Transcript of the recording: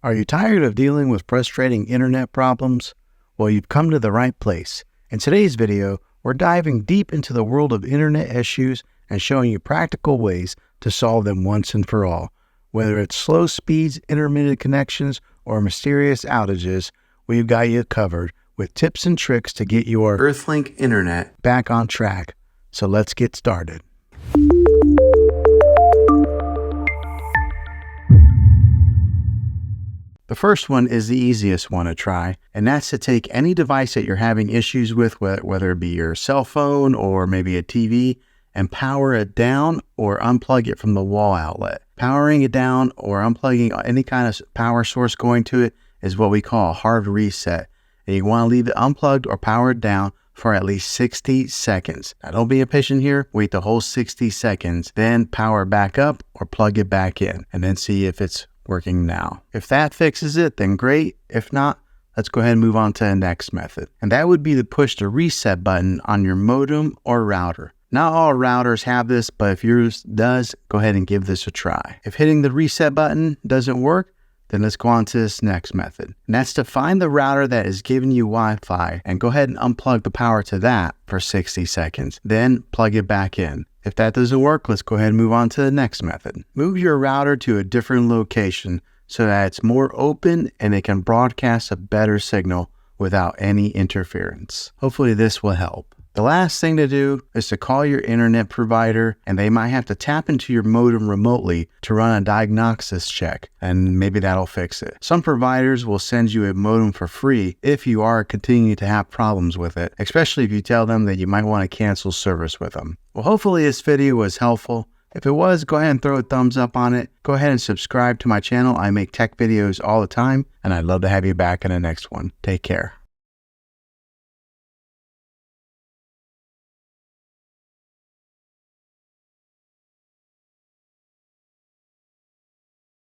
Are you tired of dealing with frustrating internet problems? Well, you've come to the right place. In today's video, we're diving deep into the world of internet issues and showing you practical ways to solve them once and for all. Whether it's slow speeds, intermittent connections, or mysterious outages, we've got you covered with tips and tricks to get your Earthlink internet back on track. So let's get started. The first one is the easiest one to try, and that's to take any device that you're having issues with, whether it be your cell phone or maybe a TV, and power it down or unplug it from the wall outlet. Powering it down or unplugging any kind of power source going to it is what we call a hard reset. And you want to leave it unplugged or powered down for at least 60 seconds. Now don't be impatient here, wait the whole 60 seconds, then power back up or plug it back in, and then see if it's working now. If that fixes it, then great. If not, let's go ahead and move on to the next method. And that would be to push the reset button on your modem or router. Not all routers have this, but if yours does, go ahead and give this a try. If hitting the reset button doesn't work, then let's go on to this next method. And that's to find the router that is giving you Wi-Fi and go ahead and unplug the power to that for 60 seconds. Then plug it back in. If that doesn't work, let's go ahead and move on to the next method. Move your router to a different location so that it's more open and it can broadcast a better signal without any interference. Hopefully this will help. The last thing to do is to call your internet provider, and they might have to tap into your modem remotely to run a diagnosis check, and maybe that'll fix it. Some providers will send you a modem for free if you are continuing to have problems with it, especially if you tell them that you might want to cancel service with them. Well, hopefully this video was helpful. If it was, go ahead and throw a thumbs up on it. Go ahead and subscribe to my channel. I make tech videos all the time, and I'd love to have you back in the next one. Take care.